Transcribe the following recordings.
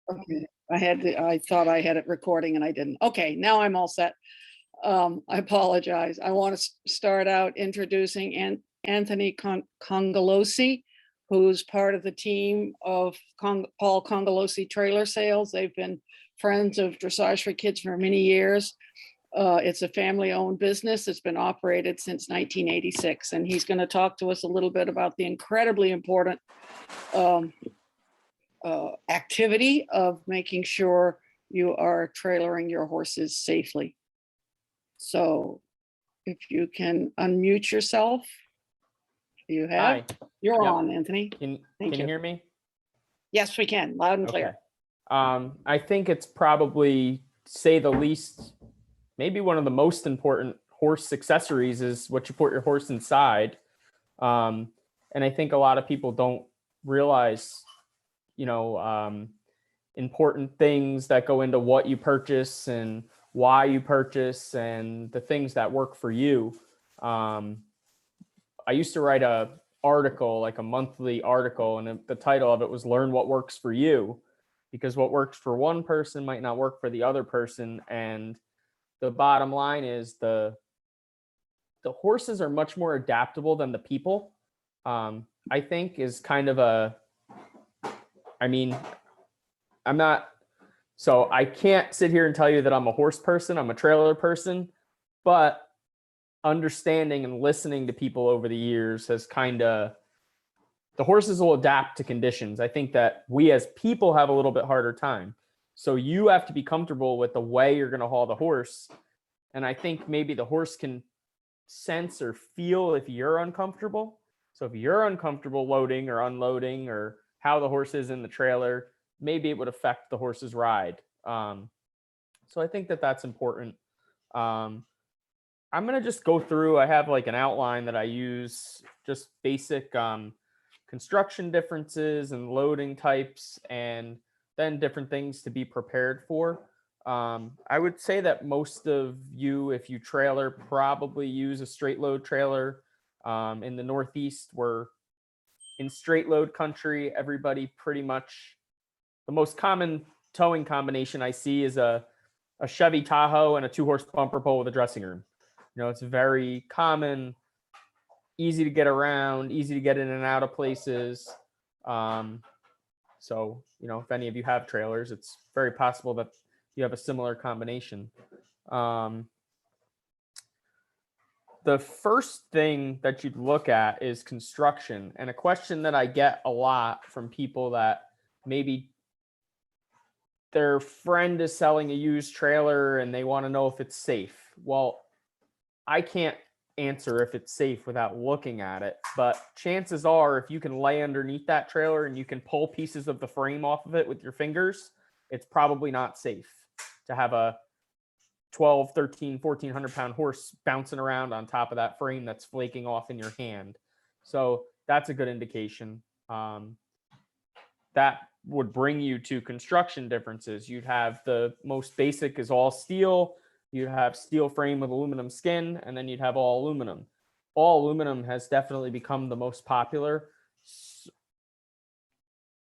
Okay. I thought I had it recording and I didn't. Okay, now I'm all set. I apologize. I want to start out introducing Anthony Congelosi, who's part of the team of Paul Congelosi Trailer Sales. They've been friends of Dressage4Kids for many years. It's a family-owned business. It's been operated since 1986, and he's going to talk to us a little bit about the incredibly important activity of making sure you are trailering your horses safely. So if you can unmute yourself, you have. Hi. You're Yep. on, Anthony. Can Thank you hear me? Yes, we can, loud and Okay. clear. I think it's probably, say the least, maybe one of the most important horse accessories is what you put your horse inside. And I think a lot of people don't realize, important things that go into what you purchase and why you purchase and the things that work for you. I used to write a article, like a monthly article, and the title of it was Learn What Works for You, because what works for one person might not work for the other person. And the bottom line is the horses are much more adaptable than the people. I think is kind of I can't sit here and tell you that I'm a horse person. I'm a trailer person, but understanding and listening to people over the years has the horses will adapt to conditions. I think that we as people have a little bit harder time. So you have to be comfortable with the way you're going to haul the horse. And I think maybe the horse can sense or feel if you're uncomfortable. So if you're uncomfortable loading or unloading or how the horse is in the trailer, maybe it would affect the horse's ride. So I think that that's important. I'm going to just go through, I have like an outline that I use, just basic construction differences and loading types, and then different things to be prepared for. I would say that most of you, if you trailer, probably use a straight load trailer. In the Northeast, we're in straight load country. Everybody pretty much, the most common towing combination I see is a Chevy Tahoe and a 2-horse bumper pole with a dressing room. It's very common, easy to get around, easy to get in and out of places. So, if any of you have trailers, it's very possible that you have a similar combination. The first thing that you'd look at is construction. And a question that I get a lot from people that maybe their friend is selling a used trailer and they want to know if it's safe. Well, I can't answer if it's safe without looking at it, but chances are if you can lay underneath that trailer and you can pull pieces of the frame off of it with your fingers, it's probably not safe to have a 12, 13, 1,400 pound horse bouncing around on top of that frame that's flaking off in your hand. So that's a good indication. That would bring you to construction differences. You'd have the most basic is all steel. You'd have steel frame with aluminum skin, and then you'd have all aluminum. All aluminum has definitely become the most popular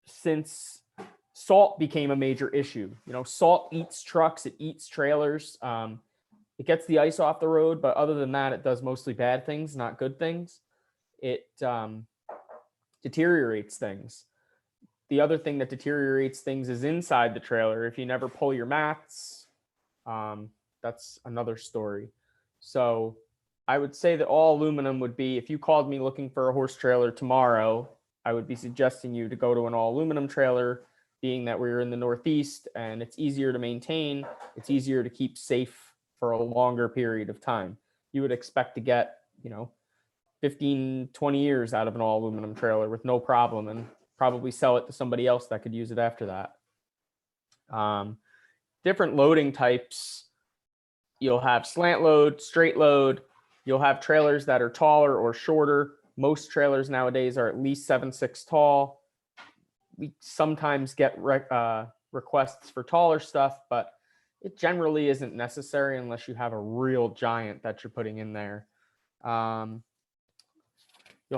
since salt became a major issue. Salt eats trucks, it eats trailers. It gets the ice off the road, but other than that, it does mostly bad things, not good things. It deteriorates things. The other thing that deteriorates things is inside the trailer. If you never pull your mats, that's another story. So I would say that all aluminum would be, if you called me looking for a horse trailer tomorrow, I would be suggesting you to go to an all aluminum trailer, being that we're in the Northeast and it's easier to maintain. It's easier to keep safe for a longer period of time. You would expect to get, 15, 20 years out of an all aluminum trailer with no problem, and probably sell it to somebody else that could use it after that. Different loading types. You'll have slant load, straight load. You'll have trailers that are taller or shorter. Most trailers nowadays are at least 7'6" tall. We sometimes get requests for taller stuff, but it generally isn't necessary unless you have a real giant that you're putting in there. You'll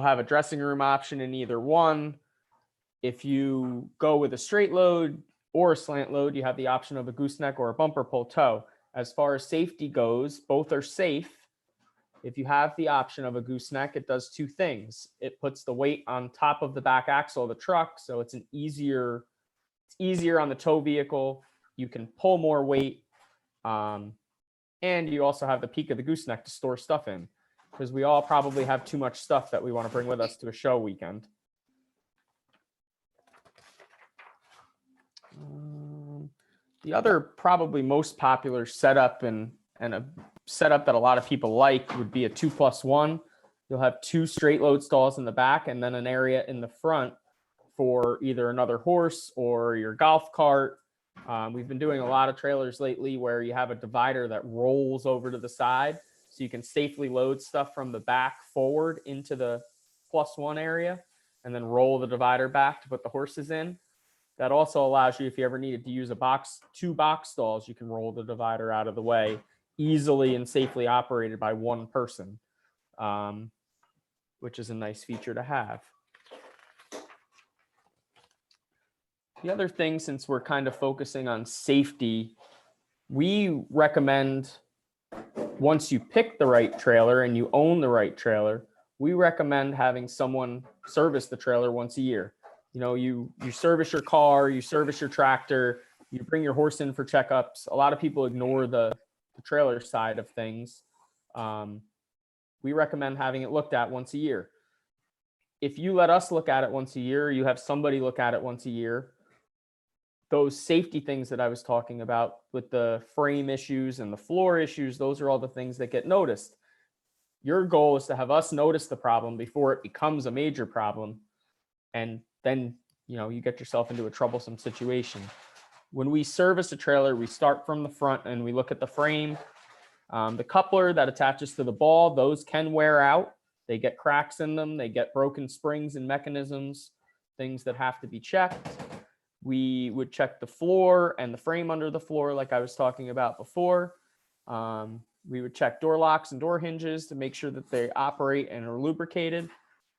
have a dressing room option in either one. If you go with a straight load, or a slant load, you have the option of a gooseneck or a bumper pull tow. As far as safety goes, both are safe. If you have the option of a gooseneck, it does two things. It puts the weight on top of the back axle of the truck, so it's easier on the tow vehicle. You can pull more weight, and you also have the peak of the gooseneck to store stuff in, because we all probably have too much stuff that we want to bring with us to a show weekend. The other probably most popular setup and a setup that a lot of people like would be a 2+1. You'll have two straight load stalls in the back and then an area in the front for either another horse or your golf cart. We've been doing a lot of trailers lately where you have a divider that rolls over to the side, so you can safely load stuff from the back forward into the +1 area and then roll the divider back to put the horses in. That also allows you, if you ever needed to use two box stalls, you can roll the divider out of the way easily and safely operated by one person, which is a nice feature to have. The other thing, since we're kind of focusing on safety, we recommend, once you pick the right trailer and you own the right trailer, we recommend having someone service the trailer once a year. You know, you service your car, you service your tractor, you bring your horse in for checkups. A lot of people ignore the trailer side of things. We recommend having it looked at once a year. If you let us look at it once a year, you have somebody look at it once a year, those safety things that I was talking about with the frame issues and the floor issues, those are all the things that get noticed. Your goal is to have us notice the problem before it becomes a major problem. And then, you know, you get yourself into a troublesome situation. When we service a trailer, we start from the front and we look at the frame. The coupler that attaches to the ball, those can wear out. They get cracks in them. They get broken springs and mechanisms, things that have to be checked. We would check the floor and the frame under the floor, like I was talking about before. We would check door locks and door hinges to make sure that they operate and are lubricated.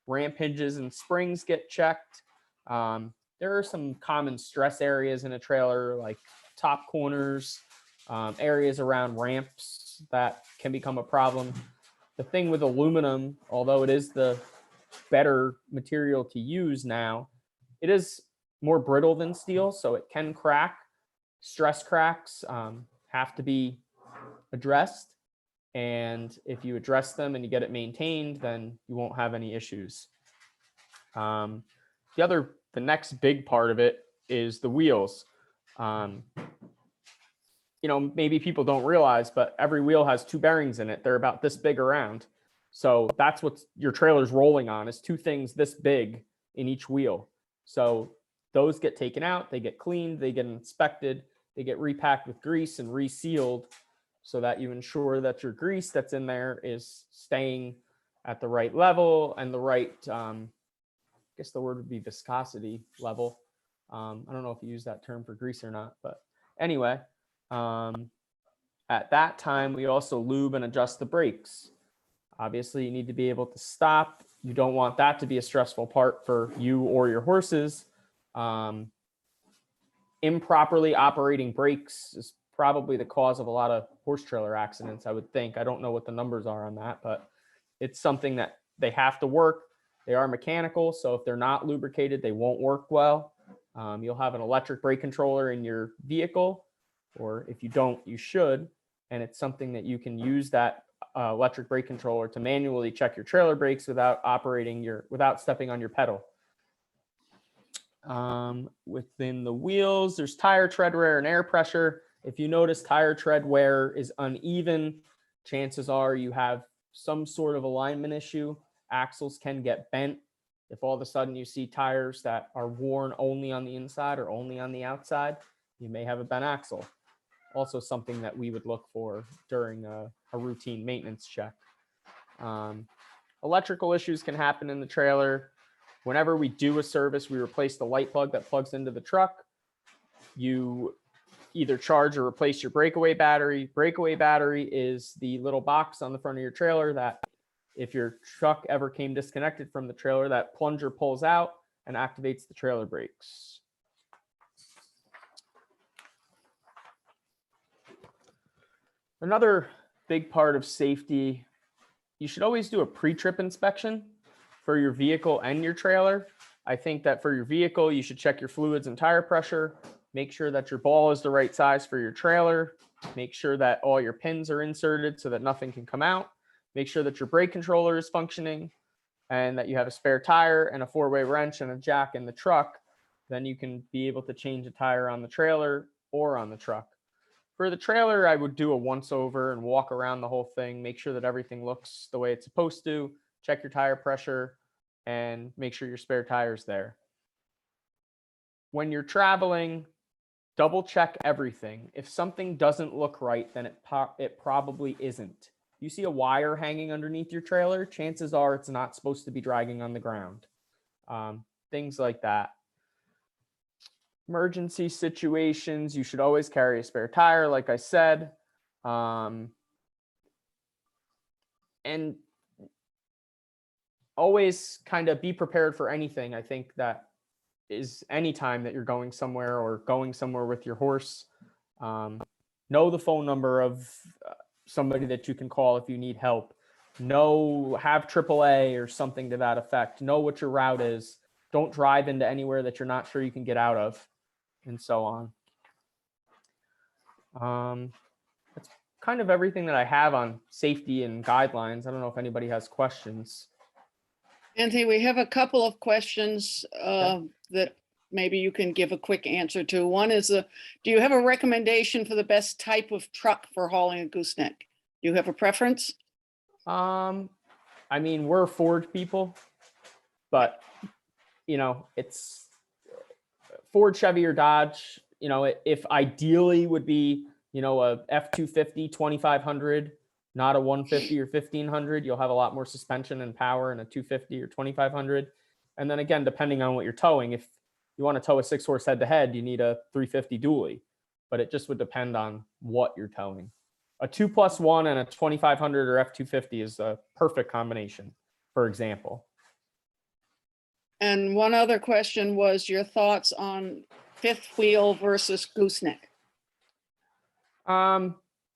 Ramp hinges and springs get checked. There are some common stress areas in a trailer, like top corners, areas around ramps that can become a problem. The thing with aluminum, although it is the better material to use now, it is more brittle than steel, so it can crack. Stress cracks have to be addressed, and if you address them and you get it maintained, then you won't have any issues. The next big part of it is the wheels. You know, maybe people don't realize, but every wheel has two bearings in it. They're about this big around. So that's what your trailer's rolling on, is two things this big in each wheel. So those get taken out, they get cleaned, they get inspected, they get repacked with grease and resealed so that you ensure that your grease that's in there is staying at the right level and the right, I guess the word would be viscosity level. I don't know if you use that term for grease or not, but anyway, at that time, we also lube and adjust the brakes. Obviously, you need to be able to stop. You don't want that to be a stressful part for you or your horses. Improperly operating brakes is probably the cause of a lot of horse trailer accidents, I would think. I don't know what the numbers are on that, but it's something that they have to work. They are mechanical, so if they're not lubricated, they won't work well. You'll have an electric brake controller in your vehicle, or if you don't, you should. And it's something that you can use that electric brake controller to manually check your trailer brakes without stepping on your pedal. Within the wheels, there's tire tread wear and air pressure. If you notice tire tread wear is uneven, chances are you have some sort of alignment issue. Axles can get bent. If all of a sudden you see tires that are worn only on the inside or only on the outside, you may have a bent axle. Also something that we would look for during a routine maintenance check. Electrical issues can happen in the trailer. Whenever we do a service, we replace the light plug that plugs into the truck. You either charge or replace your breakaway battery. Breakaway battery is the little box on the front of your trailer that if your truck ever came disconnected from the trailer, that plunger pulls out and activates the trailer brakes. Another big part of safety, you should always do a pre-trip inspection for your vehicle and your trailer. I think that for your vehicle, you should check your fluids and tire pressure, make sure that your ball is the right size for your trailer, make sure that all your pins are inserted so that nothing can come out, make sure that your brake controller is functioning, and that you have a spare tire and a four-way wrench and a jack in the truck. Then you can be able to change a tire on the trailer or on the truck. For the trailer, I would do a once over and walk around the whole thing, make sure that everything looks the way it's supposed to, check your tire pressure, and make sure your spare tire's there. When you're traveling, double check everything. If something doesn't look right, then it probably isn't. You see a wire hanging underneath your trailer, chances are it's not supposed to be dragging on the ground. Things like that. Emergency situations, you should always carry a spare tire, like I said. And always kind of be prepared for anything. I think that is any time that you're going somewhere or going somewhere with your horse. Know the phone number of somebody that you can call if you need help. Have AAA or something to that effect. Know what your route is. Don't drive into anywhere that you're not sure you can get out of, and so on. That's kind of everything that I have on safety and guidelines. I don't know if anybody has questions. Anthony, we have a couple of questions that maybe you can give a quick answer to. One is, do you have a recommendation for the best type of truck for hauling a gooseneck? Do you have a preference? I mean, we're Ford people, but it's Ford, Chevy, or Dodge. If ideally would be, a F-250 2500, not a 150 or 1500. You'll have a lot more suspension and power in a 250 or 2500. And then again, depending on what you're towing, if you want to tow a 6-horse head-to-head, you need a 350 dually. But it just would depend on what you're towing. A 2+1 and a 2500 or F-250 is a perfect combination, for example. And one other question was your thoughts on fifth wheel versus gooseneck.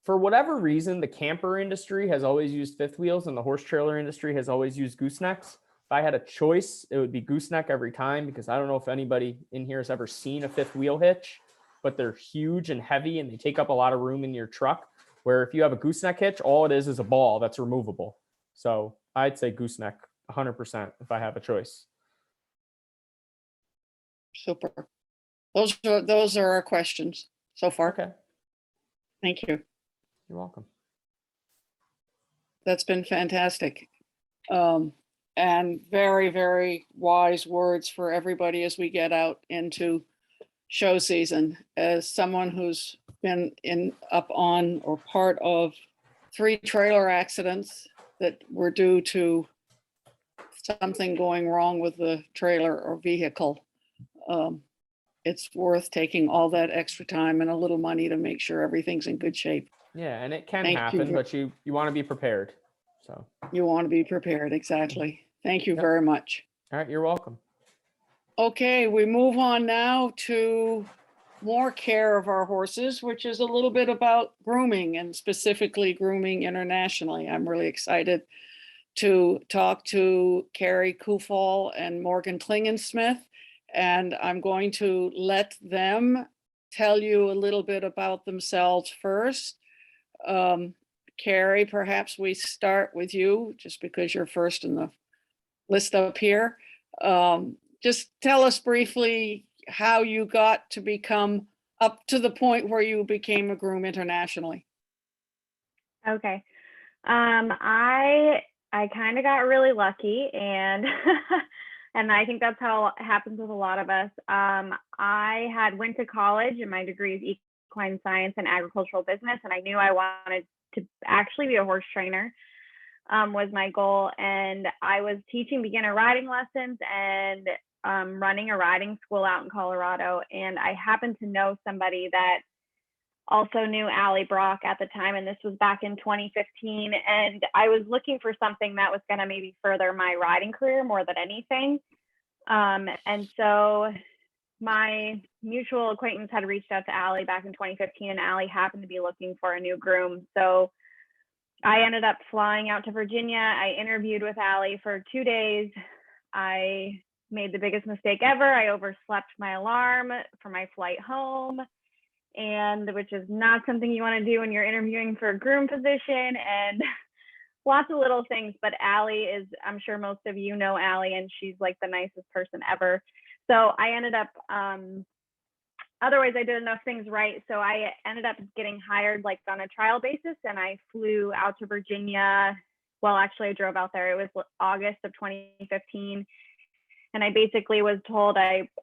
For whatever reason, the camper industry has always used fifth wheels and the horse trailer industry has always used goosenecks. If I had a choice, it would be gooseneck every time, because I don't know if anybody in here has ever seen a fifth wheel hitch, but they're huge and heavy and they take up a lot of room in your truck. Where if you have a gooseneck hitch, all it is a ball that's removable. So I'd say gooseneck 100% if I have a choice. Super. Those are our questions so far. Okay. Thank you. You're welcome. That's been fantastic. And very, very wise words for everybody as we get out into show season. As someone who's been up on or part of 3 trailer accidents that were due to something going wrong with the trailer or vehicle, it's worth taking all that extra time and a little money to make sure everything's in good shape. Yeah, and it can happen, but you want to be prepared. So you want to be prepared, exactly. Thank you very much. All right, you're welcome. Okay, we move on now to more care of our horses, which is a little bit about grooming, and specifically grooming internationally. I'm really excited to talk to Kerri, Coufal, and Morgan Klingensmith, and I'm going to let them tell you a little bit about themselves first. Kerri, perhaps we start with you, just because you're first in the list up here. Just tell us briefly how you got to become up to the point where you became a groom internationally. Okay. I kind of got really lucky, and and I think that's how it happens with a lot of us. I went to college, and my degree is equine science and agricultural business, and I knew I wanted to actually be a horse trainer. Was my goal, and I was teaching beginner riding lessons and running a riding school out in Colorado, and I happened to know somebody that also knew Allie Brock at the time, and this was back in 2015, and I was looking for something that was going to maybe further my riding career more than anything, and so my mutual acquaintance had reached out to Allie back in 2015, and Allie happened to be looking for a new groom. So I ended up flying out to Virginia. I interviewed with Allie for 2 days. I made the biggest mistake ever. I overslept my alarm for my flight home, and which is not something you want to do when you're interviewing for a groom position, and lots of little things. But Allie is, I'm sure most of you know Allie, and she's like the nicest person ever. So I ended up, otherwise I did enough things right. So I ended up getting hired like on a trial basis, and I flew out to Virginia. Well, actually I drove out there. It was August of 2015. And I basically was told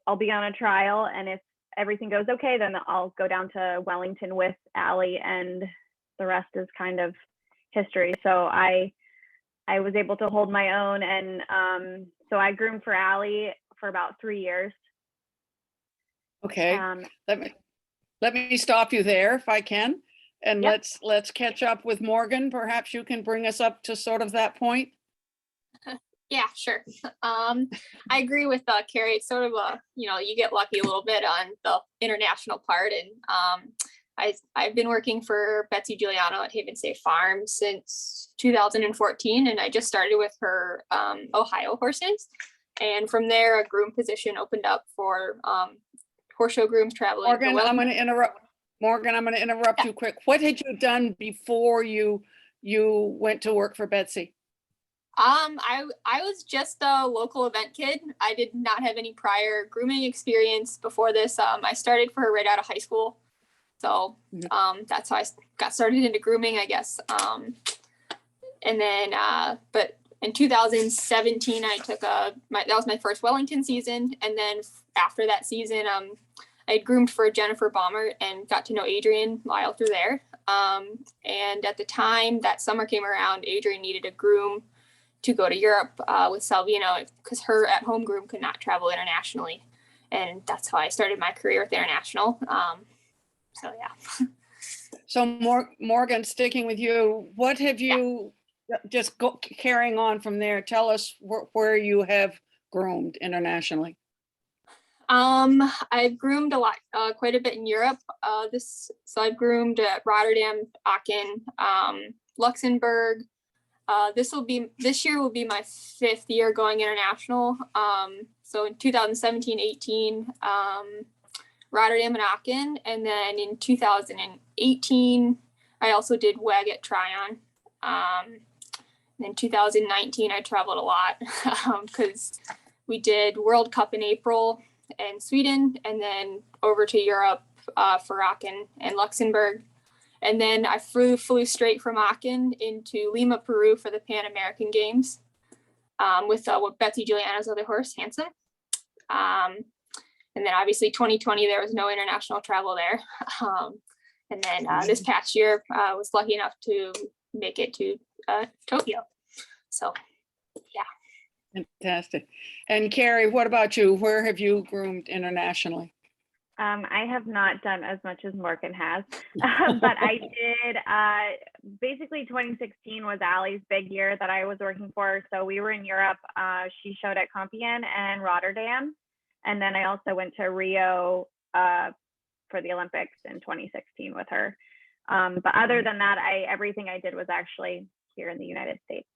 I'll be on a trial, and if everything goes okay, then I'll go down to Wellington with Allie, and the rest is kind of history. So I was able to hold my own, and so I groomed for Allie for about 3 years. Okay, let me stop you there if I can, and Yep. let's catch up with Morgan. Perhaps you can bring us up to sort of that point. Yeah, sure. I agree with Kerri. It's sort of you get lucky a little bit on the international part. And I've been working for Betsy Giuliano at Haven Safe Farm since 2014, and I just started with her Ohio horses. And from there, a groom position opened up for horse show grooms traveling. Morgan, I'm going to interrupt. Morgan, I'm going to interrupt Yeah. you quick. What had you done before you went to work for Betsy? I was just a local event kid. I did not have any prior grooming experience before this. I started for her right out of high school. So that's how I got started into grooming, I guess. And then, but in 2017, I took that was my first Wellington season. And then after that season, I had groomed for Jennifer Baumert and got to know Adrian Lyle through there. And at the time that summer came around, Adrian needed a groom to go to Europe with Salvino because her at-home groom could not travel internationally. And that's how I started my career with International. So, yeah. So Morgan, sticking with you, what have you, just carrying on from there, tell us where you have groomed internationally. I've groomed a lot, quite a bit in Europe. So I've groomed at Rotterdam, Aachen, Luxembourg. This year will be my 5th year going international. So in 2017-18, Rotterdam and Aachen, and then in 2018, I also did WEG at Tryon. And in 2019, I traveled a lot because we did World Cup in April in Sweden, and then over to Europe for Aachen and Luxembourg. And then I flew straight from Aachen into Lima, Peru for the Pan American Games with Betsy Giuliano's other horse, Handsome. And then obviously 2020, there was no international travel there. And then this past year, I was lucky enough to make it to Tokyo. So, yeah. Fantastic. And Kerri, what about you? Where have you groomed internationally? I have not done as much as Morgan has, but I did, basically 2016 was Allie's big year that I was working for. So we were in Europe. She showed at Compiègne and Rotterdam. And then I also went to Rio for the Olympics in 2016 with her. But other than that, everything I did was actually here in the United States.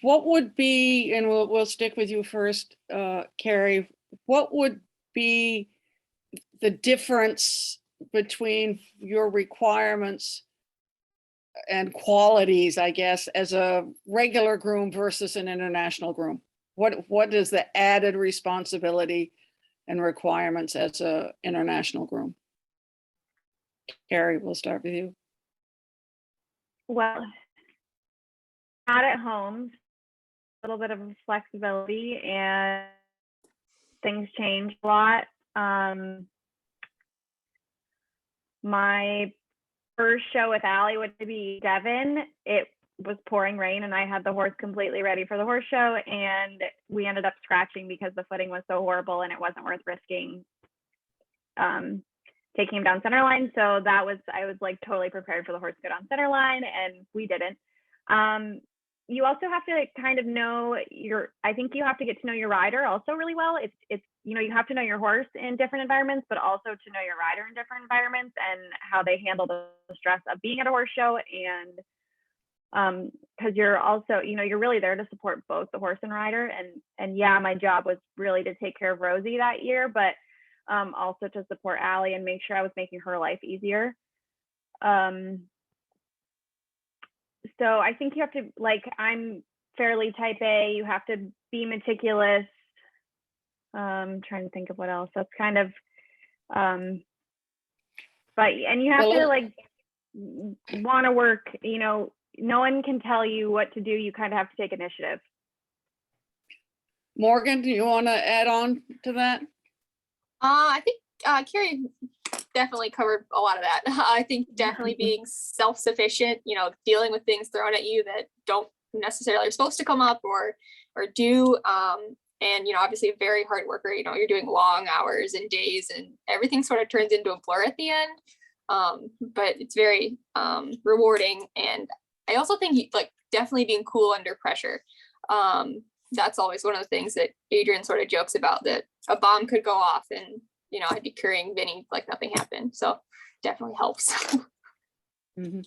What would be, and we'll stick with you first, Kerri, what would be the difference between your requirements and qualities, I guess, as a regular groom versus an international groom? What is the added responsibility and requirements as a international groom? Kerri, we'll start with you. Well, not at home, a little bit of flexibility, and things change a lot. My first show with Allie would be Devon. It was pouring rain, and I had the horse completely ready for the horse show, and we ended up scratching because the footing was so horrible, and it wasn't worth risking taking him down center line. So I was like totally prepared for the horse to go down center line, and we didn't. you also have to kind of know I think you have to get to know your rider also really well. It's, you have to know your horse in different environments, but also to know your rider in different environments and how they handle the stress of being at a horse show. And because you're also, you're really there to support both the horse and rider. And yeah, my job was really to take care of Rosie that year, but also to support Allie and make sure I was making her life easier. So I think you have to, I'm fairly type A, you have to be meticulous. Trying to think of what else. That's kind of, and you have to want to work, no one can tell you what to do. You kind of have to take initiative. Morgan, do you want to add on to that? I think Kerri definitely covered a lot of that. I think definitely being self-sufficient, dealing with things thrown at you that don't necessarily are supposed to come up or do. And, obviously a very hard worker, you're doing long hours and days and everything sort of turns into a blur at the end. But it's very rewarding. And I also think definitely being cool under pressure. That's always one of the things that Adrian sort of jokes about, that a bomb could go off and, I'd be carrying Vinny like nothing happened. So definitely helps. Mm-hmm.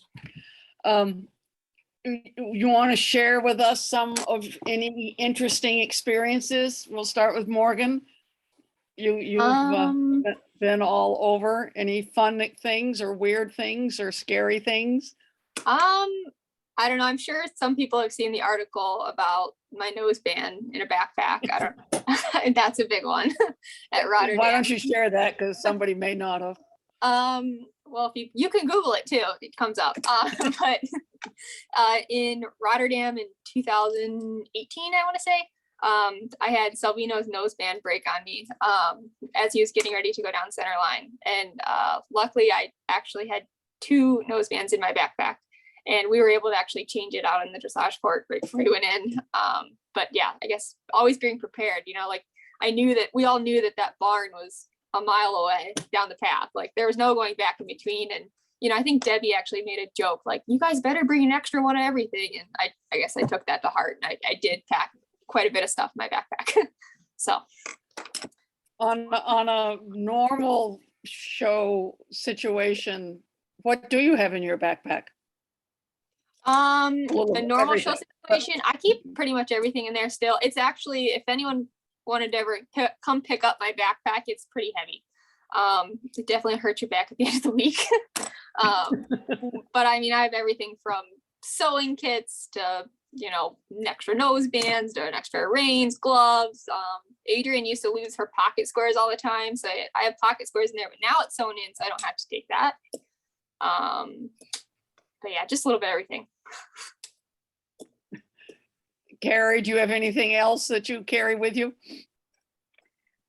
You want to share with us some of any interesting experiences? We'll start with Morgan. You've been all over. Any fun things or weird things or scary things? I don't know. I'm sure some people have seen the article about my noseband in a backpack. I don't know. That's a big one at Rotterdam. Why don't you share that? Because somebody may not have. Well, if you can Google it too, it comes up. But in Rotterdam in 2018, I want to say, I had Salvino's noseband break on me as he was getting ready to go down center line. And luckily, I actually had 2 nosebands in my backpack. And we were able to actually change it out in the dressage court right before we went in. But yeah, I guess always being prepared, I knew that we all knew that barn was a mile away down the path. There was no going back in between. And, I think Debbie actually made a joke, you guys better bring an extra one of everything. And I guess I took that to heart. And I did pack quite a bit of stuff in my backpack. So. On a normal show situation, what do you have in your backpack? The normal show situation, I keep pretty much everything in there still. It's actually, if anyone wanted to ever come pick up my backpack, it's pretty heavy. It definitely hurts your back at the end of the week. But I have everything from sewing kits to, extra nosebands to an extra reins, gloves. Adrian used to lose her pocket squares all the time. So I have pocket squares in there, but now it's sewn in, so I don't have to take that. But yeah, just a little bit of everything. Kerri, do you have anything else that you carry with you?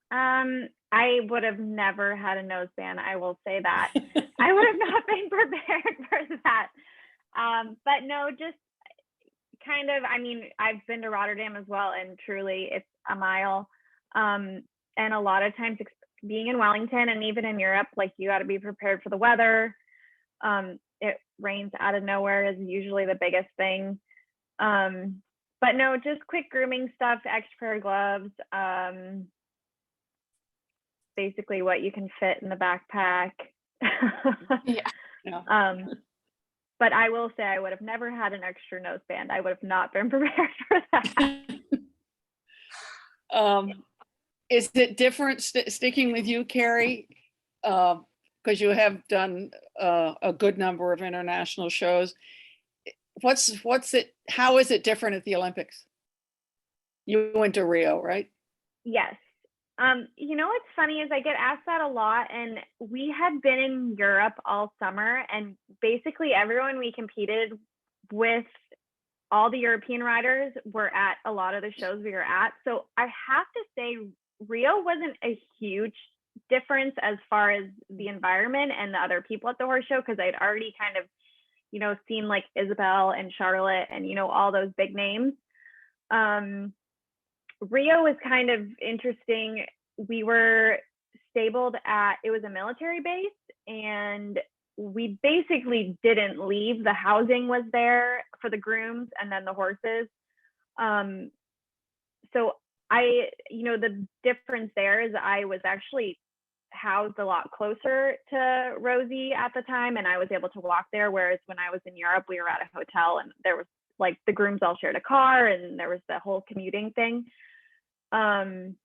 I would have never had a noseband. I will say that. I would have not been prepared for that. But no, just kind of, I've been to Rotterdam as well, and truly it's a mile. And a lot of times being in Wellington and even in Europe, you got to be prepared for the weather. It rains out of nowhere is usually the biggest thing. But no, just quick grooming stuff, extra pair of gloves, basically what you can fit in the backpack. Yeah. But I will say I would have never had an extra noseband. I would have not been prepared for that. Is it different sticking with you, Kerri? Because you have done a good number of international shows. How is it different at the Olympics? You went to Rio, right? Yes. What's funny is I get asked that a lot, and we had been in Europe all summer, and basically everyone we competed with, all the European riders, were at a lot of the shows we were at. So I have to say Rio wasn't a huge difference as far as the environment and the other people at the horse show, because I'd already kind of, seen Isabel and Charlotte and, all those big names. Rio was kind of interesting. We were stabled it was a military base, and we basically didn't leave. The housing was there for the grooms and then the horses. So the difference there is I was actually housed a lot closer to Rosie at the time, and I was able to walk there. Whereas when I was in Europe, we were at a hotel, and there was like the grooms all shared a car, and there was the whole commuting thing. But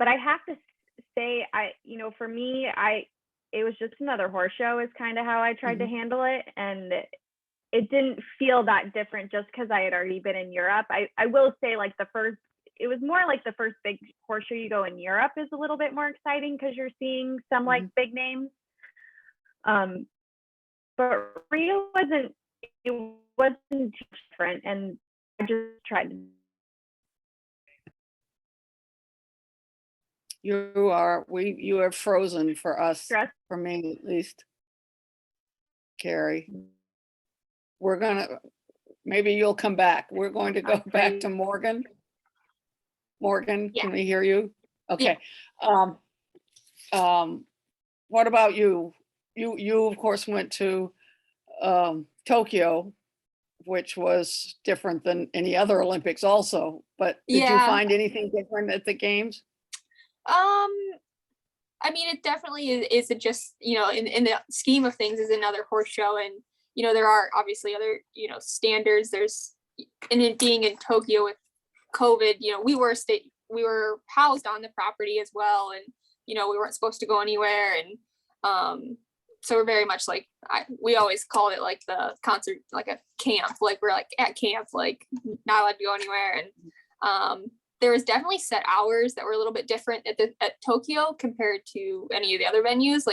I have to say, for me, it was just another horse show is kind of how I tried to handle it. And it didn't feel that different just because I had already been in Europe. I will say like it was more like the first big horse show you go in Europe is a little bit more exciting because you're seeing some like big names. But Rio wasn't too different, and I just tried to. You are frozen for us, Stress. for me at least. Kerri, maybe you'll come back. We're going to go back to Morgan. Morgan, Yeah. can we hear you? Okay. What about you? You of course went to Tokyo, which was different than any other Olympics also, but did you find anything different at the games? I mean, it definitely is just, in the scheme of things is another horse show. And, there are obviously other, standards. And it being in Tokyo with COVID, we were housed on the property as well. And, we weren't supposed to go anywhere. And, so we're very much like, we always call it like the concert, like a camp, like we're like at camp, like not allowed to go anywhere. And, there was definitely set hours that were a little bit different at Tokyo compared to any of the other venues,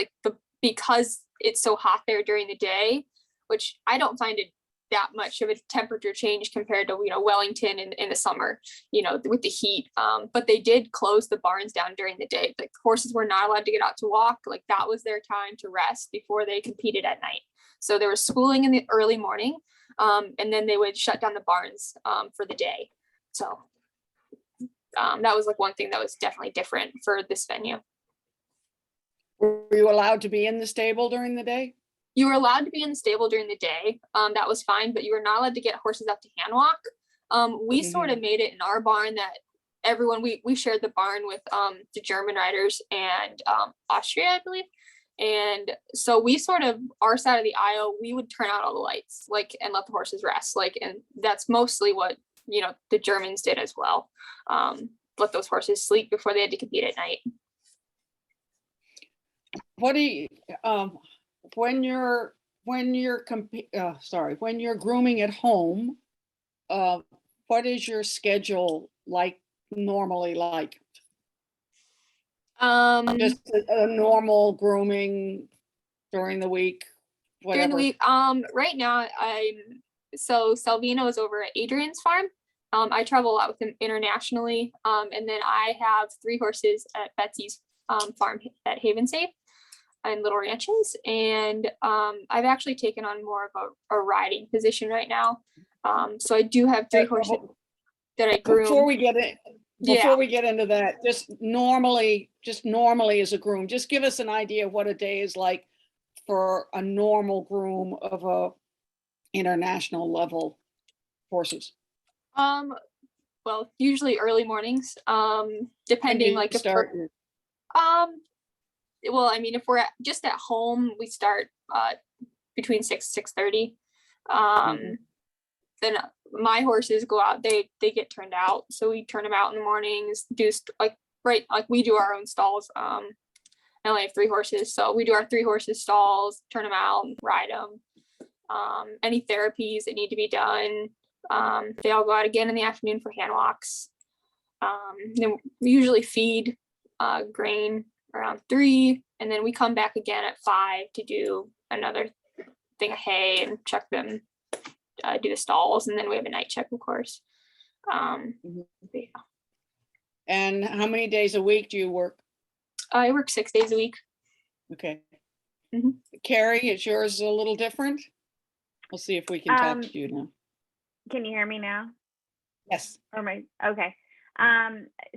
because it's so hot there during the day, which I don't find it that much of a temperature change compared to, Wellington in the summer, with the heat. But they did close the barns down during the day. Like horses were not allowed to get out to walk. Like that was their time to rest before they competed at night. So there was schooling in the early morning, and then they would shut down the barns for the day. So that was like one thing that was definitely different for this venue. Were you allowed to be in the stable during the day? You were allowed to be in the stable during the day. That was fine, but you were not allowed to get horses out to hand walk. We sort of made it in our barn that everyone, we shared the barn with the German riders and Austria, I believe. And so we sort of, our side of the aisle, we would turn out all the lights, and let the horses rest. And that's mostly what the Germans did as well. Let those horses sleep before they had to compete at night. What do you, when you're grooming at home, what is your schedule normally like? Just a normal grooming during the week, whatever. During the week, right now so Salvino is over at Adrian's farm. I travel a lot with him internationally. And then I have 3 horses at Betsy's farm at Haven Safe and Little Ranches. And I've actually taken on more of a riding position right now. So I do have 3 horses that I groom. Before we get into that, just normally as a groom, just give us an idea of what a day is like for a normal groom of a international level horses. Well, usually early mornings, depending like if start. Well, I mean, if we're just at home, we start between 6:30. Then my horses go out, they get turned out. So we turn them out in the mornings, we do our own stalls. I only have 3 horses. So we do our 3 horses stalls, turn them out, ride them. Any therapies that need to be done. They all go out again in the afternoon for hand walks. Then we usually feed grain around 3, and then we come back again at 5 to do another thing of hay and check them, do the stalls, and then we have a night check, of course. Yeah. And how many days a week do you work? I work 6 days a week. Okay. Kerri, is yours a little different? We'll see if we can talk to you now. Can you hear me now? Yes. Okay.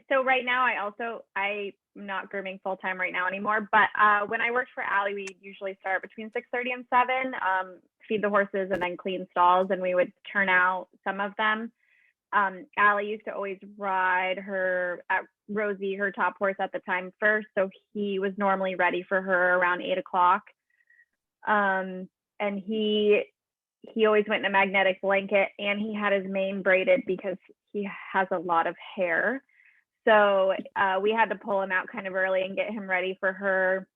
So right now not grooming full time right now anymore. But when I worked for Allie, we usually start between 6:30 and 7, feed the horses and then clean stalls, and we would turn out some of them. Allie used to always ride her Rosie, her top horse at the time, first, so he was normally ready for her around 8 o'clock. And he always went in a magnetic blanket, and he had his mane braided because he has a lot of hair. So we had to pull him out kind of early and get him ready for her.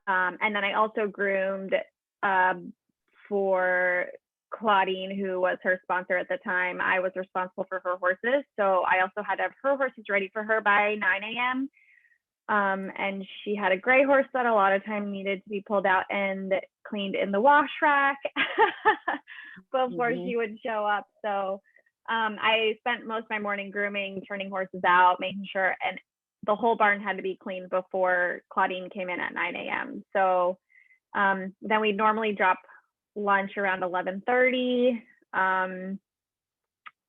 And then I also groomed for Claudine, who was her sponsor at the time. I was responsible for her horses. So I also had to have her horses ready for her by 9 a.m. And she had a gray horse that a lot of time needed to be pulled out and cleaned in the wash rack before she would show up. So I spent most of my morning grooming, turning horses out, making sure, and the whole barn had to be cleaned before Claudine came in at 9 a.m. So then we'd normally drop lunch around 11:30,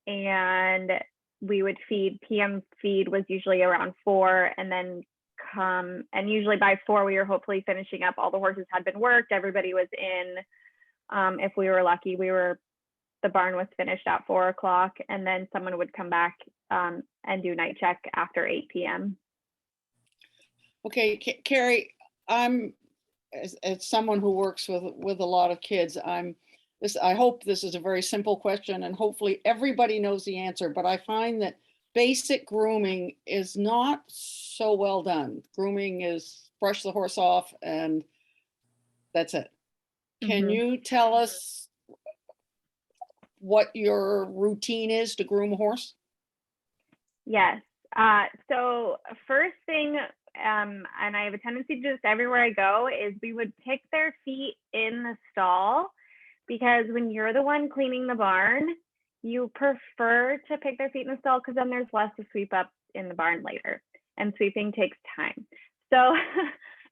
and we would feed. PM feed was usually around 4, and then and usually by 4 we were hopefully finishing up. All the horses had been worked, everybody was in. If we were lucky, the barn was finished at 4 o'clock, and then someone would come back and do night check after 8 p.m. Okay, Kerri, I'm as someone who works with a lot of kids, I hope this is a very simple question, and hopefully everybody knows the answer, but I find that basic grooming is not so well done. Grooming is brush the horse off and that's it. Can you tell us what your routine is to groom a horse? Yes. So first thing, and I have a tendency to do this everywhere I go, is we would pick their feet in the stall, because when you're the one cleaning the barn, you prefer to pick their feet in the stall because then there's less to sweep up in the barn later, and sweeping takes time. So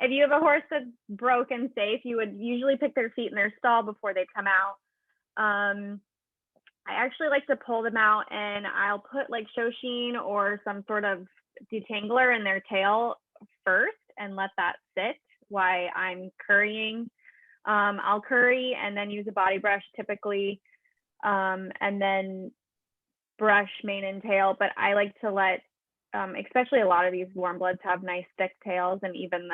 if you have a horse that's broke and safe, you would usually pick their feet in their stall before they come out. I actually like to pull them out, and I'll put like show sheen or some sort of detangler in their tail first and let that sit while I'm currying. I'll curry and then use a body brush typically, and then brush mane and tail. But I like to let, especially a lot of these warm bloods have nice thick tails, and even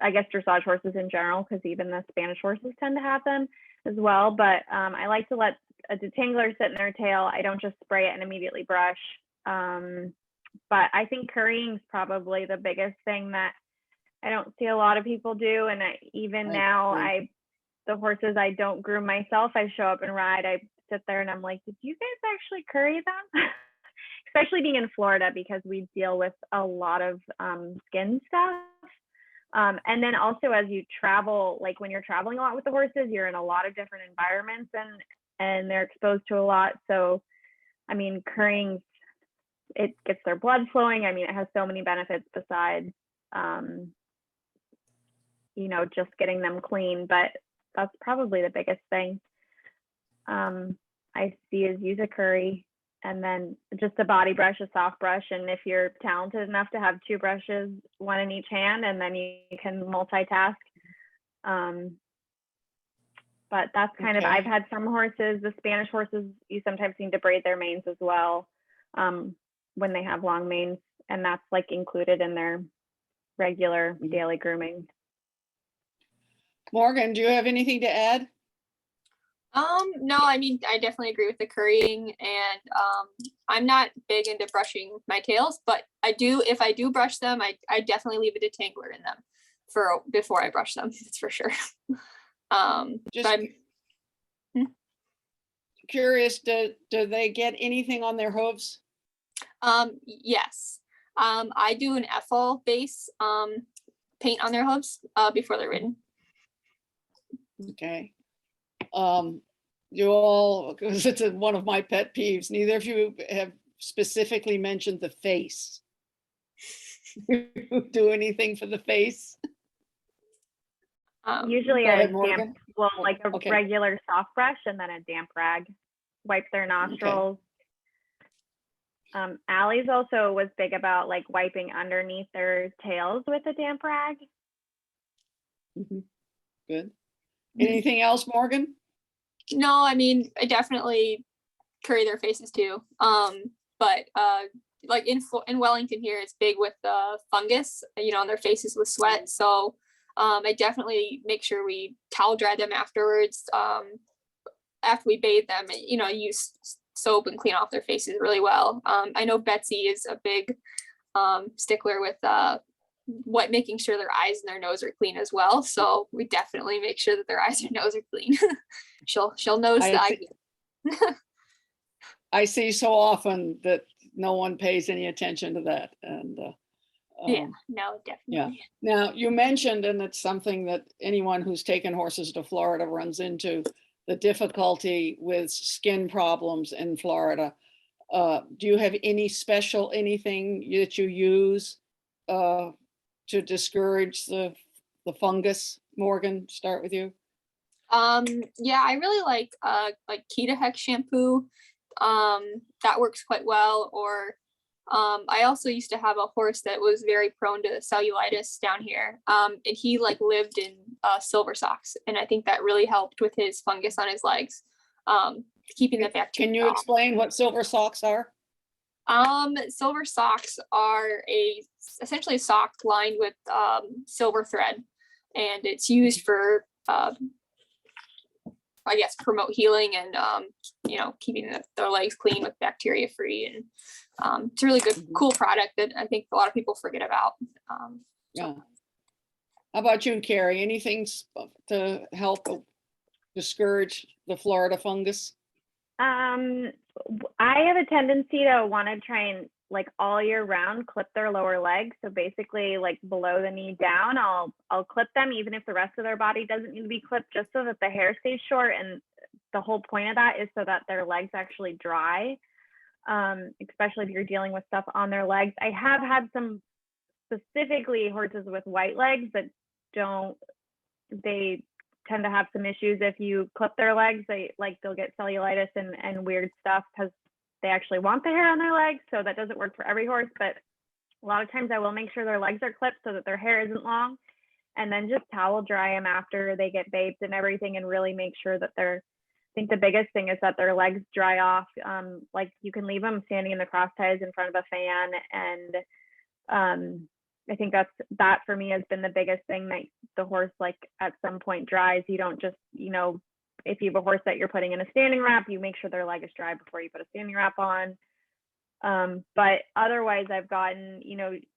I guess dressage horses in general, because even the Spanish horses tend to have them as well. But I like to let a detangler sit in their tail. I don't just spray it and immediately brush. But I think currying is probably the biggest thing that I don't see a lot of people do. And the horses I don't groom myself, I show up and ride, I sit there and I'm like, did you guys actually curry them? Especially being in Florida, because we deal with a lot of skin stuff. And then also as you travel, like when you're traveling a lot with the horses, you're in a lot of different environments and they're exposed to a lot. So, I mean, currying, it gets their blood flowing. I mean, it has so many benefits besides, just getting them clean, but that's probably the biggest thing I see is use a curry, and then just a body brush, a soft brush. And if you're talented enough to have 2 brushes, 1 in each hand, and then you can multitask. But that's kind of, I've had some horses, the Spanish horses, you sometimes need to braid their manes as well when they have long manes, and that's like included in their regular daily grooming. Morgan, do you have anything to add? No, I mean, I definitely agree with the currying, and I'm not big into brushing my tails, but if I do brush them, I definitely leave a detangler in them before I brush them. That's for sure. Curious, do they get anything on their hooves? Yes. I do an Ethel base paint on their hooves before they're ridden. Okay. You all, because it's one of my pet peeves, neither of you have specifically mentioned the face. Do anything for the face? Usually a regular soft brush and then a damp rag. Wipe their nostrils. Allie's also was big about like wiping underneath their tails with a damp rag. Mhm. Good. Anything else, Morgan? No, I mean, I definitely curry their faces too. But like in Wellington here, it's big with fungus, on their faces with sweat. So I definitely make sure we towel dry them afterwards. After we bathe them, use soap and clean off their faces really well. I know Betsy is a big stickler with making sure their eyes and their nose are clean as well. So we definitely make sure that their eyes and nose are clean. she'll notice the eye. I see so often that no one pays any attention to that. And Yeah, no, definitely. yeah. Now you mentioned, and it's something that anyone who's taken horses to Florida runs into, the difficulty with skin problems in Florida. Do you have any special anything that you use to discourage the fungus? Morgan, start with you. Yeah, I really like Kita Hex shampoo. That works quite well. Or I also used to have a horse that was very prone to cellulitis down here. And he lived in silver socks, and I think that really helped with his fungus on his legs, keeping the bacteria. Can you explain what silver socks are? Silver socks are essentially a sock lined with silver thread, and it's used for I guess promote healing and keeping their legs clean with bacteria free, and it's a really good, cool product that I think a lot of people forget about. Yeah. How about you, Kerri? Anything to help discourage the Florida fungus? I have a tendency to want to try and all year round clip their lower legs. So basically below the knee down, I'll clip them even if the rest of their body doesn't need to be clipped, just so that the hair stays short. And the whole point of that is so that their legs actually dry, especially if you're dealing with stuff on their legs. I have had some specifically horses with white legs that they tend to have some issues if you clip their legs. They'll get cellulitis and weird stuff because they actually want the hair on their legs. So that doesn't work for every horse, but a lot of times I will make sure their legs are clipped so that their hair isn't long, and then just towel dry them after they get bathed and everything, and really make sure that I think the biggest thing is that their legs dry off. You can leave them standing in the cross ties in front of a fan, and I think that for me has been the biggest thing, that the horse at some point dries. You don't just, if you have a horse that you're putting in a standing wrap, you make sure their leg is dry before you put a standing wrap on. But otherwise I've gotten,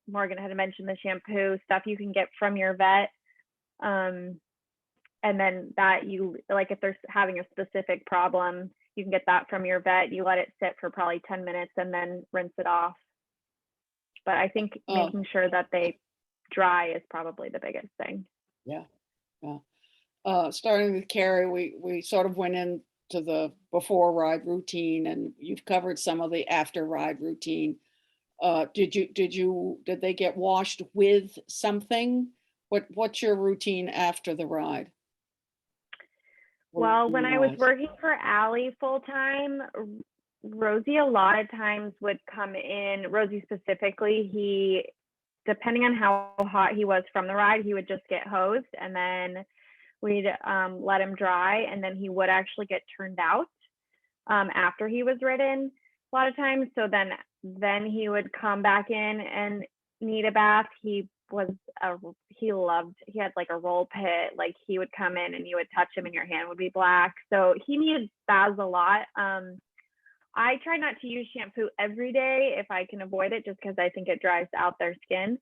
Morgan had mentioned the shampoo stuff you can get from your vet. And then that if they're having a specific problem, you can get that from your vet. You let it sit for probably 10 minutes and then rinse it off. But I think making sure that they dry is probably the biggest thing. Yeah. Starting with Kerri, we sort of went into the before ride routine, and you've covered some of the after ride routine. Did they get washed with something? What's your routine after the ride? Well, when I was working for Allie full time, Rosie a lot of times would come in, Rosie specifically, depending on how hot he was from the ride, he would just get hosed, and then we'd let him dry, and then he would actually get turned out after he was ridden a lot of times. So then he would come back in and need a bath. He had a roll pit. He would come in and you would touch him and your hand would be black. So he needed baths a lot. I try not to use shampoo every day if I can avoid it, just because I think it dries out their skin.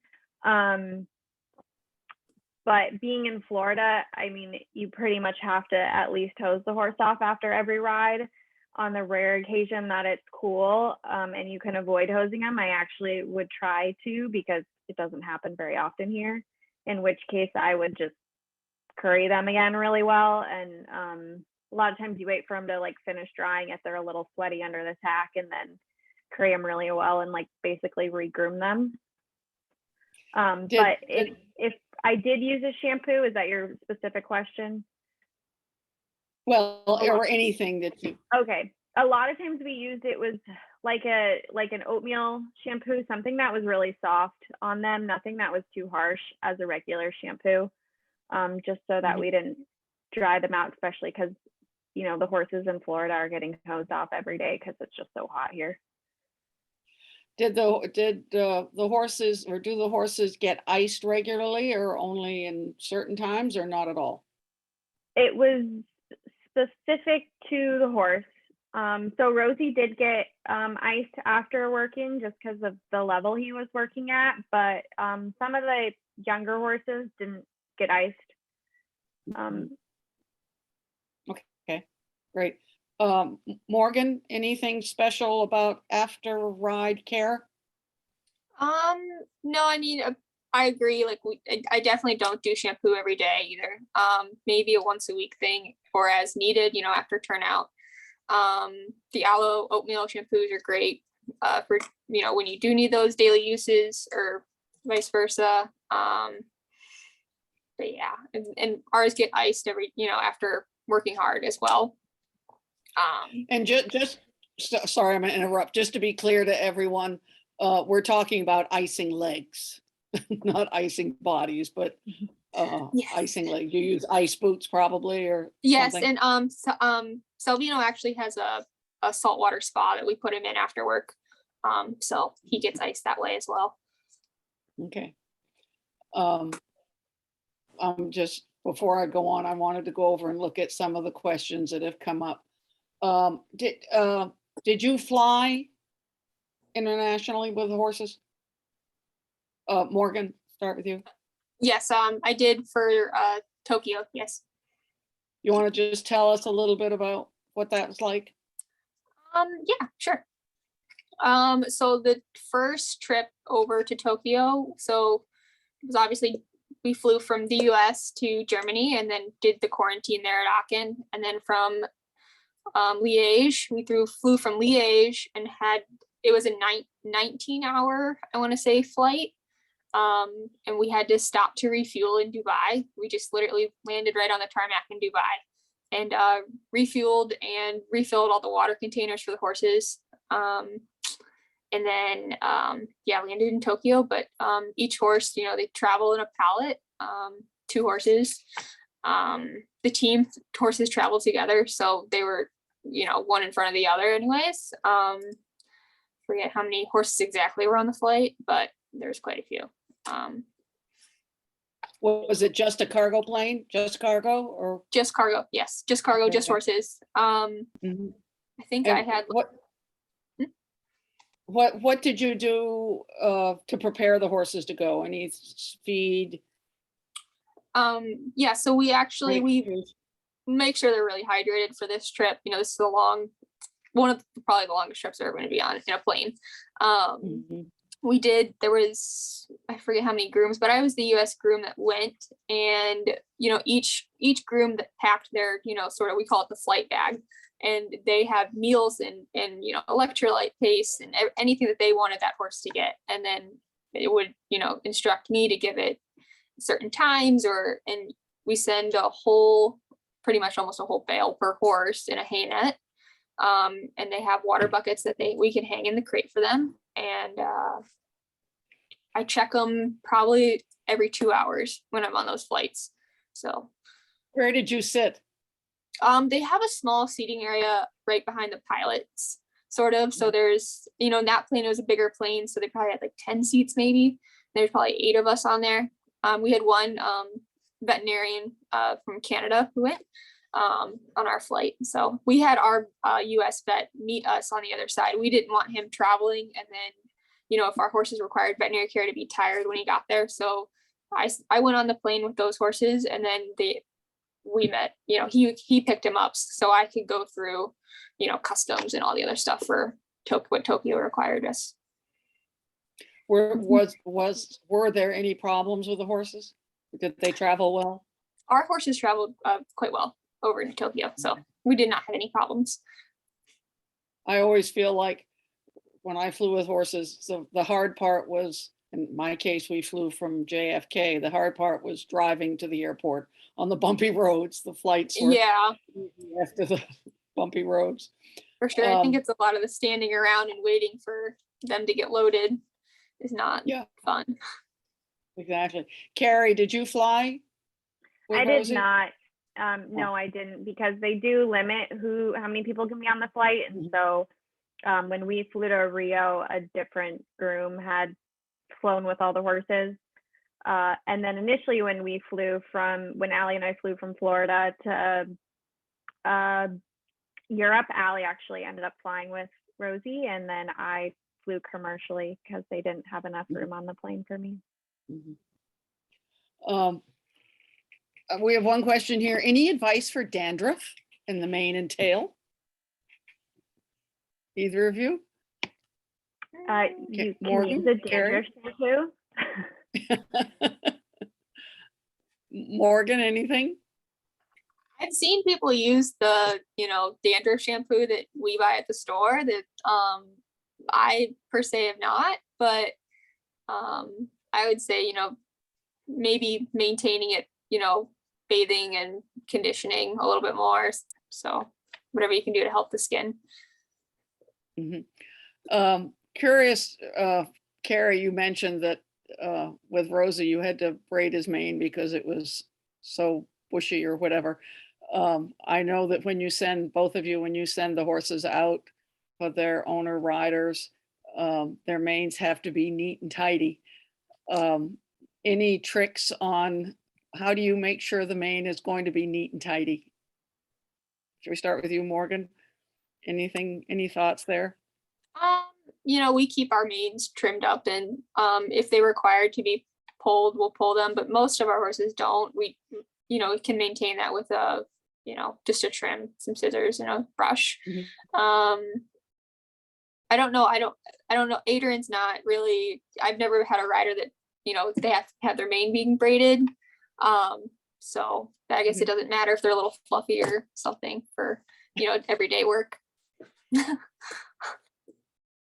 But being in Florida, I mean, you pretty much have to at least hose the horse off after every ride. On the rare occasion that it's cool and you can avoid hosing them, I actually would try to, because it doesn't happen very often here, in which case I would just curry them again really well. And a lot of times you wait for them to finish drying if they're a little sweaty under the tack, and then curry them really well and basically regroom them. But if I did use a shampoo, is that your specific question? Well, or anything that you. Okay. A lot of times we used, it was like an oatmeal shampoo, something that was really soft on them, nothing that was too harsh as a regular shampoo, just so that we didn't dry them out, especially because, you know, the horses in Florida are getting hosed off every day because it's just so hot here. Did the horses, or do the horses get iced regularly, or only in certain times, or not at all? It was specific to the horse. So Rosie did get iced after working just because of the level he was working at, but some of the younger horses didn't get iced. Okay, great. Morgan, anything special about after ride care? No, I mean, I agree. Like I definitely don't do shampoo every day either. Maybe a once a week thing or as needed, you know, after turnout. The aloe oatmeal shampoos are great for, you know, when you do need those daily uses or vice versa. But yeah, and ours get iced every, you know, after working hard as well. And sorry, I'm gonna interrupt, just to be clear to everyone, we're talking about icing legs, not icing bodies, but Yes. icing legs. You use ice boots probably, or Yes, something? and Salvino actually has a saltwater spa that we put him in after work. So he gets iced that way as well. Okay. Just, before I go on, I wanted to go over and look at some of the questions that have come up. Did you fly internationally with the horses? Morgan, start with you. Yes, I did for Tokyo. Yes. You want to just tell us a little bit about what that was like? Yeah, sure. So the first trip over to Tokyo, so it was obviously we flew from the US to Germany and then did the quarantine there at Aachen, and then from Liège, we flew from Liège and it was a 19-hour, I want to say, flight. And we had to stop to refuel in Dubai. We just literally landed right on the tarmac in Dubai and refueled and refilled all the water containers for the horses. And then, yeah, landed in Tokyo, but each horse, you know, they travel in a pallet, 2 horses. The team horses travel together, so they were, you know, one in front of the other anyways. Forget how many horses exactly were on the flight, but there's quite a few. Was it just a cargo plane, just cargo, or? Just cargo, yes, just cargo, just Okay. horses. Mhm. I think And I had what did you do to prepare the horses to go? Any feed? yeah, so we Breakthroughs? make sure they're really hydrated for this trip. You know, this is one of probably the longest trips they're going to be on in a plane. Mhm. There was, I forget how many grooms, but I was the US groom that went, and, you know, each groom that packed their, you know, sort of, we call it the flight bag, and they have meals and, you know, electrolyte paste and anything that they wanted that horse to get. And then it would, you know, instruct me to give it certain times, and we send pretty much almost a whole bale per horse in a hay net. And they have water buckets that we can hang in the crate for them. And I check them probably every 2 hours when I'm on those flights. So Where did you sit? they have a small seating area right behind the pilots, sort of. So there's, you know, that plane was a bigger plane, so they probably had like 10 seats maybe. There's probably 8 of us on there. We had one veterinarian from Canada who went on our flight. So we had our US vet meet us on the other side. We didn't want him traveling, and then, you know, if our horses required veterinary care, to be tired when he got there. So I went on the plane with those horses, and then we met, you know, he picked him up so I could go through, you know, customs and all the other stuff for what Tokyo required us. Were there any problems with the horses? Did they travel well? Our horses traveled quite well over to Tokyo, so we did not have any problems. I always feel like when I flew with horses, so the hard part was, in my case, we flew from JFK. The hard part was driving to the airport on the bumpy roads. The flights were Yeah. after the bumpy roads. For sure. I think it's a lot of the standing around and waiting for them to get loaded is not Yeah. fun. Exactly. Kerri, did you fly? with I did Rosie? not. No, I didn't, because they do limit how many people can be on the flight. And so when we flew to Rio, a different groom had flown with all the horses. And then initially when Allie and I flew from Florida to Europe, Allie actually ended up flying with Rosie, and then I flew commercially because they didn't have enough room on the plane for me. We have one question here. Any advice for dandruff in the mane and tail? Either of you? You can Morgan, use a Kerri? dandruff shampoo. Morgan, anything? I've seen people use the, dandruff shampoo that we buy at the store that I per se have not, but I would say, maybe maintaining it, bathing and conditioning a little bit more. So whatever you can do to help the skin. Curious, Kerri, you mentioned that with Rosie, you had to braid his mane because it was so bushy or whatever. I know that when you send the horses out for their owner riders, their manes have to be neat and tidy. Any tricks on how do you make sure the mane is going to be neat and tidy? Should we start with you, Morgan? Any thoughts there? We keep our manes trimmed up, and if they require to be pulled, we'll pull them, but most of our horses don't. We can maintain that with just a trim, some scissors and a brush. I don't know. Adrian's not really, I've never had a rider that, they have to have their mane being braided. So I guess it doesn't matter if they're a little fluffy or something for, everyday work.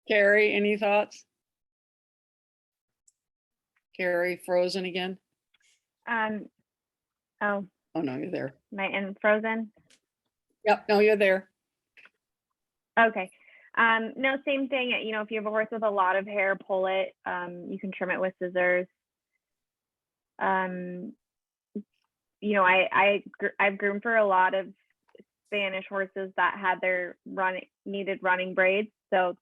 Kerri, any thoughts? Kerri, frozen again? Oh no, you're there. Am I in frozen? Yep, no, you're there. Okay. No, same thing. If you have a horse with a lot of hair, pull it. You can trim it with scissors. I've groomed for a lot of Spanish horses that had needed running braids. So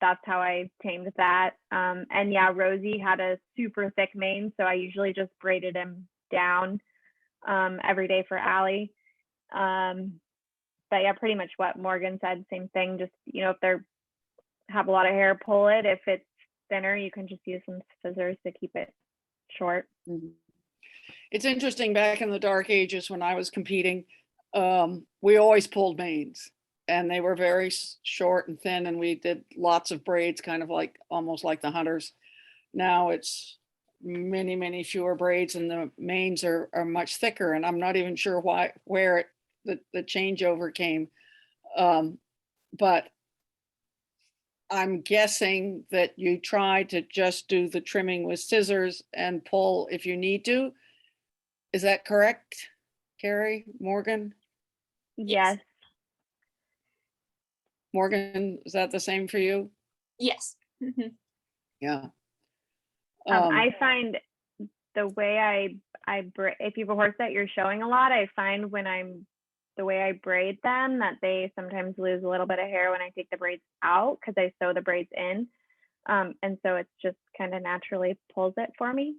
that's how I tamed that. And yeah, Rosie had a super thick mane, so I usually just braided him down every day for Allie. But yeah, pretty much what Morgan said, same thing. Just, if they have a lot of hair, pull it. If it's thinner, you can just use some scissors to keep it short. It's interesting, back in the dark ages when I was competing, we always pulled manes, and they were very short and thin, and we did lots of braids, kind of almost like the hunters. Now it's many, many fewer braids, and the manes are much thicker, and I'm not even sure where the changeover came. But I'm guessing that you try to just do the trimming with scissors and pull if you need to. Is that correct, Kerri? Morgan? Yes. Morgan, is that the same for you? Yes. Yeah. I find the way if you have a horse that you're showing a lot, I find the way I braid them that they sometimes lose a little bit of hair when I take the braids out because I sew the braids in. And so it's just kind of naturally pulls it for me.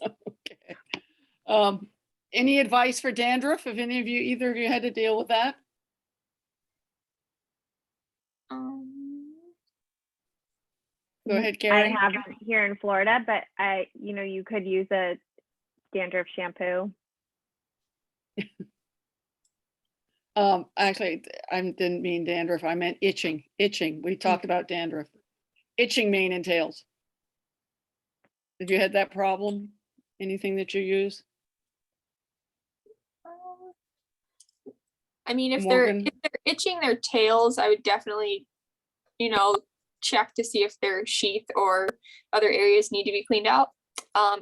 Okay. Any advice for dandruff? If either of you had to deal with that? Go ahead, Kerri. I haven't here in Florida, but you could use a dandruff shampoo. Actually, I didn't mean dandruff. I meant itching. We talked about dandruff. Itching mane and tails. Have you had that problem? Anything that you use? If they're itching their tails, I would definitely, check to see if their sheath or other areas need to be cleaned out,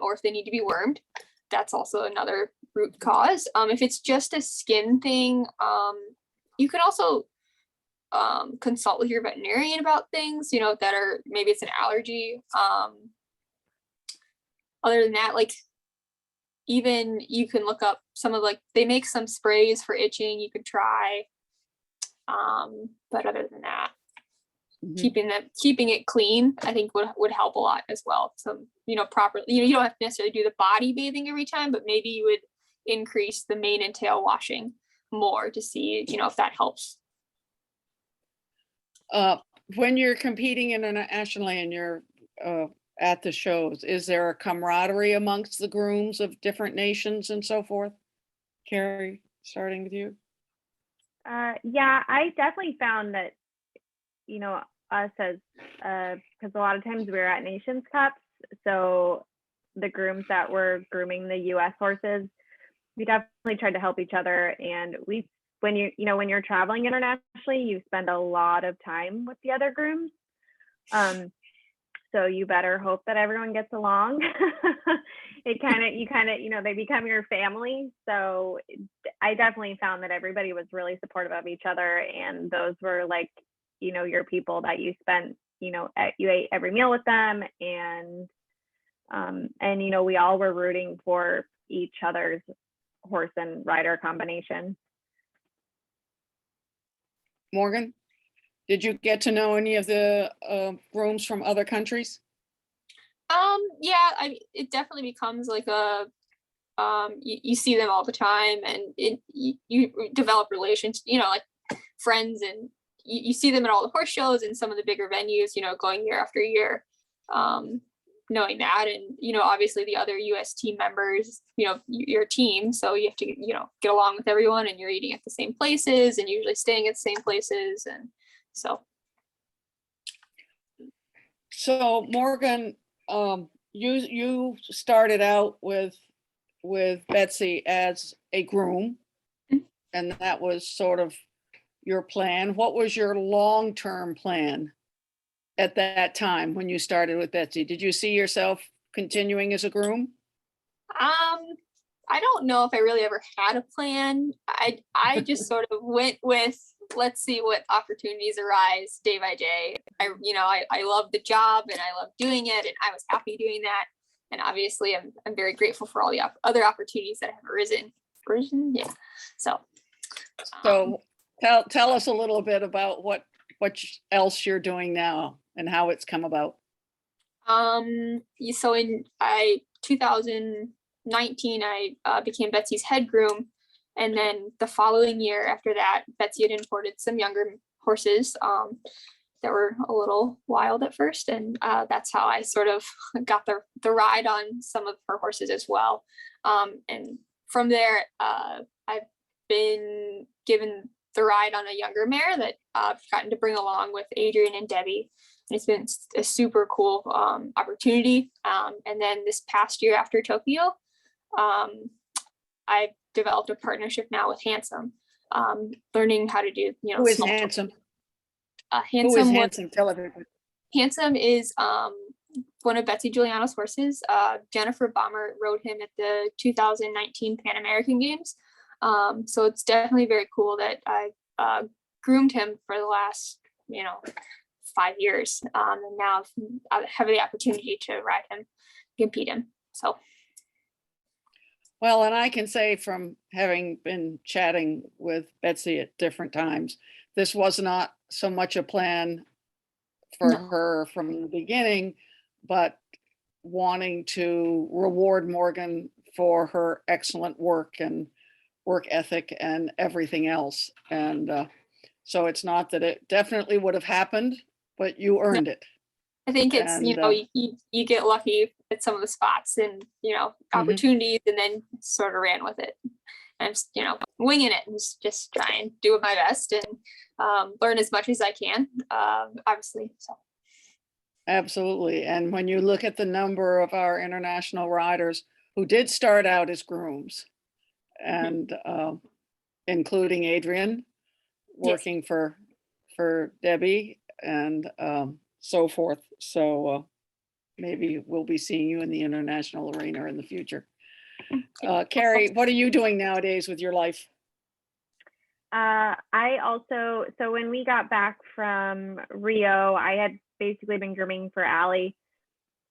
or if they need to be wormed. That's also another root cause. If it's just a skin thing, you can also consult with your veterinarian about things, you know, that are, maybe it's an allergy. Other than that, like, even you can look up some of, like, they make some sprays for itching you could try. But other than that, Mhm. keeping it clean, I think would help a lot as well. So, you know, properly, you know, you don't have to necessarily do the body bathing every time, but maybe you would increase the mane and tail washing more to see, you know, if that helps. When you're competing internationally and you're at the shows, is there a camaraderie amongst the grooms of different nations and so forth? Kerri, starting with you. Yeah, I definitely found that, you know, us as, because a lot of times we're at Nations Cups, so the grooms that were grooming the US horses, we definitely tried to help each other. And when you're traveling internationally, you spend a lot of time with the other grooms. So you better hope that everyone gets along. You know, they become your family. So I definitely found that everybody was really supportive of each other. And those were, like, you know, your people that you spent, you know, you ate every meal with them. And, you know, we all were rooting for each other's horse and rider combination. Morgan, did you get to know any of the grooms from other countries? Yeah, it definitely becomes like a, you see them all the time, and you develop relations, you know, like friends, and you see them at all the horse shows and some of the bigger venues, you know, going year after year. Knowing that, and, you know, obviously the other US team members, you know, your team, so you have to, you know, get along with everyone, and you're eating at the same places and usually staying at the same places, and so. So Morgan, you started out with Betsy as a groom, and that was sort of your plan. What was your long-term plan at that time when you started with Betsy? Did you see yourself continuing as a groom? I don't know if I really ever had a plan. I just sort of went with, let's see what opportunities arise day by day. I love the job and I love doing it, and I was happy doing that. And obviously I'm very grateful for all the other opportunities that have arisen. Yeah. So Tell us a little bit about what else you're doing now and how it's come about. So in 2019, I became Betsy's head groom, and then the following year after that, Betsy had imported some younger horses that were a little wild at first, and that's how I sort of got the ride on some of her horses as well. And from there, I've been given the ride on a younger mare that I've gotten to bring along with Adrian and Debbie. And it's been a super cool opportunity. And then this past year after Tokyo, I've developed a partnership now with Handsome, learning how to do, you know, Who is Handsome? Who is Handsome? Tell everybody. Handsome is one of Betsy Giuliano's horses. Jennifer Bomber rode him at the 2019 Pan American Games. So it's definitely very cool that I groomed him for the last, you know, 5 years. And now I have the opportunity to ride him, compete him. So. Well, and I can say from having been chatting with Betsy at different times, this was not so much a plan for her from the beginning, but wanting to reward Morgan for her excellent work and work ethic and everything else. And so it's not that it definitely would have happened, but you earned it. I think it's, And, you know, you get lucky at some of the spots and, you know, opportunities, and then sort of ran with it. And I'm, you know, winging it and just try and do my best and learn as much as I can, obviously. So. Absolutely. And when you look at the number of our international riders who did start out as grooms, and including Adrian, working for Debbie, and so forth. So maybe we'll be seeing you in the international arena in the future. Kerri, what are you doing nowadays with your life? So when we got back from Rio, I had basically been grooming for Allie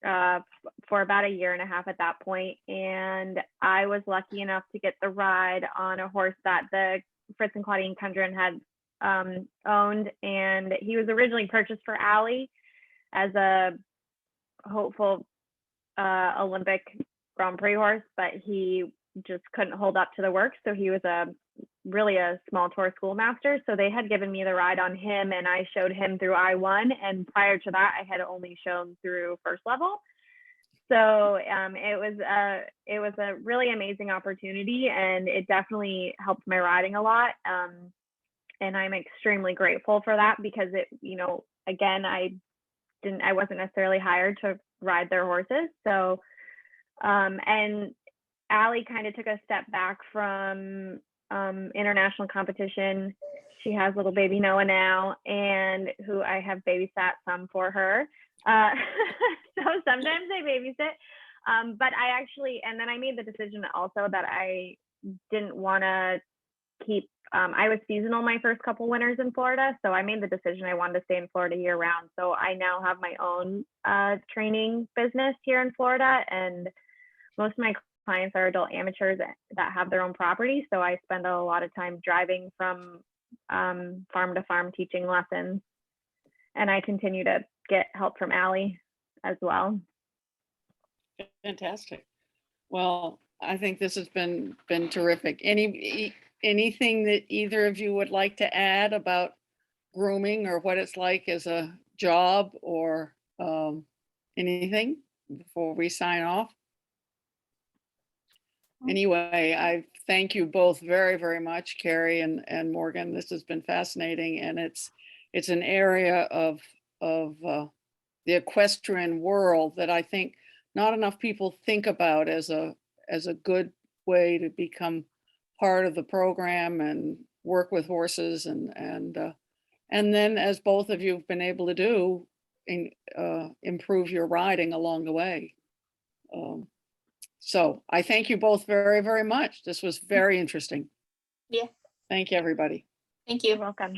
for about a year and a half at that point, and I was lucky enough to get the ride on a horse that the Fritz and Claudine Kundren had owned, and he was originally purchased for Allie as a hopeful Olympic Grand Prix horse, but he just couldn't hold up to the work. So he was really a small tour schoolmaster. So they had given me the ride on him, and I showed him through I1. And prior to that, I had only shown through first level. So it was a really amazing opportunity, and it definitely helped my riding a lot. And I'm extremely grateful for that, because it, again, I wasn't necessarily hired to ride their horses. So, and Allie kind of took a step back from international competition. She has little baby Noah now, and who I have babysat some for her. So sometimes I babysit, but and then I made the decision also that I didn't want to keep, I was seasonal my first couple winters in Florida. So I made the decision I wanted to stay in Florida year round. So I now have my own training business here in Florida, and most of my clients are adult amateurs that have their own property. So I spend a lot of time driving from farm to farm teaching lessons, and I continue to get help from Allie as well. Fantastic. Well, I think this has been terrific. Anything that either of you would like to add about grooming or what it's like as a job, or anything before we sign off? Anyway, I thank you both very, very much, Kerri and Morgan. This has been fascinating, and it's an area of the equestrian world that I think not enough people think about as a good way to become part of the program and work with horses, and then, as both of you have been able to do, improve your riding along the way. So I thank you both very, very much. This was very interesting. Yeah. Thank you, everybody. Thank you. You're welcome.